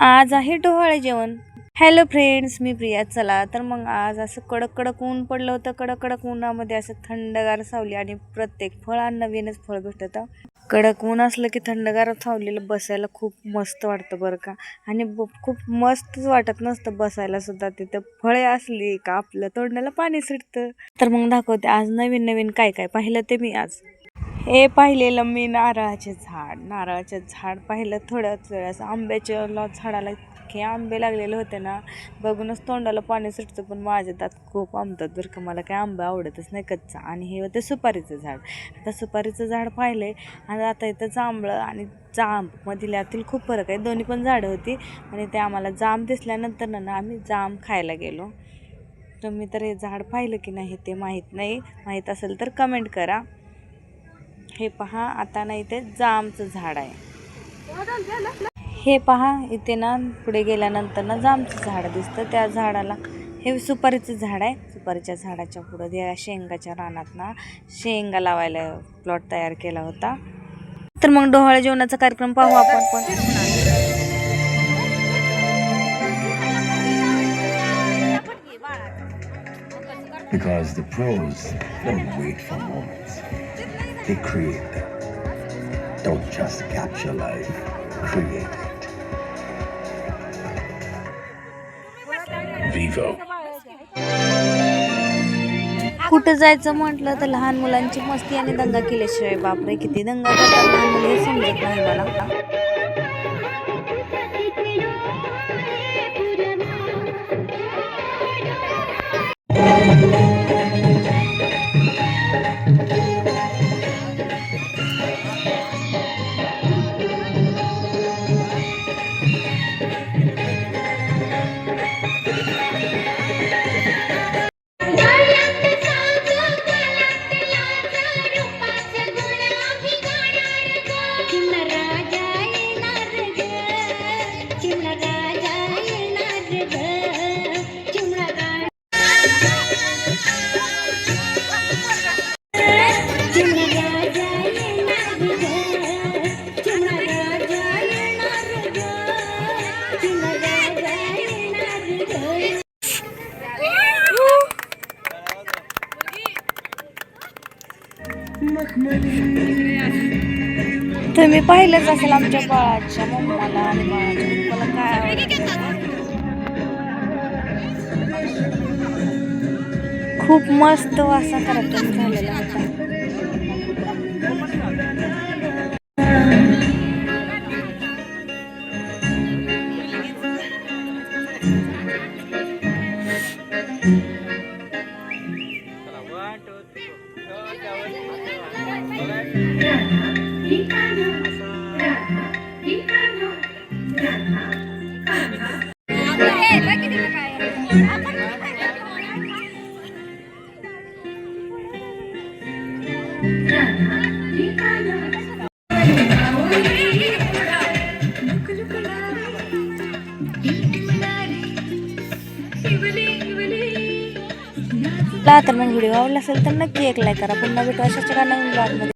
आज आहे डोहाळे जेवण. हॅलो फ्रेंड्स, मी प्रिया. चला तर मग आज असं कडक कडक ऊन पडलं होतं. कडक कडक उन्हामध्ये असं थंडगार सावली आणि प्रत्येक फळ नवीनच फळ भेटत. कडक ऊन असलं की थंडगार सावलीला बसायला खूप मस्त वाटतं बरं का. आणि खूप मस्तच वाटत नसतं बसायला सुद्धा. तिथं फळे असली का आपल्या तोंडाला पाणी सुटतं. तर मग दाखवते आज नवीन नवीन काय काय पाहिलं ते मी आज. हे पाहिलेलं मी नारळाचे झाड पाहिलं थोड्याच वेळास. आंब्याच्या झाडाला इतके आंबे लागलेले होते ना, बघूनच तोंडाला पाणी सुटतं. पण माझ्या दात खूप आंबतात बरं का, मला काय आंबा आवडतच नाही कच्चा. आणि हे होतं सुपारीचं झाड. आता सुपारीचं झाड पाहिलंय आणि आता इथं जांभळं आणि जांब मधील खूप फरक आहे. दोन्ही पण झाडं होती आणि ते आम्हाला जांब दिसल्यानंतर ना आम्ही जांब खायला गेलो. तुम्ही तर हे झाड पाहिलं की नाही ते माहीत नाही, माहीत असेल तर कमेंट करा. हे पहा, आता ना इथे जामचं झाड आहे. हे पहा, इथे ना पुढे गेल्यानंतर ना जामचं झाड दिसतं. त्या झाडाला हे सुपारीचं झाड आहे. सुपारीच्या झाडाच्या पुढं त्या शेंगाच्या रानात ना शेंगा लावायला प्लॉट तयार केला होता. तर मग डोहाळे जेवणाचा कार्यक्रम पाहू आपण पण. Because the pros don't wait for moments, they create them. Don't just capture life, create it. Vivo. कुठं जायचं म्हटलं तर लहान मुलांची मस्ती आणि दंगा केल्याशिवाय बापरे किती दंगा करतात लहान मुलं हे समजत नाही मला. तुम्ही पाहिलंच असेल आमच्या बाळाच्या मम्माला आणि बाळाच्या पप्पाला काय आवडतं. खूप मस्त वासा कार्यक्रम झालेला होता. तर मग व्हिडिओ आवडला असेल तर नक्की एक लाईक करा. पुन्हा भेटू अशाच नवीन ब्लॉगमध्ये.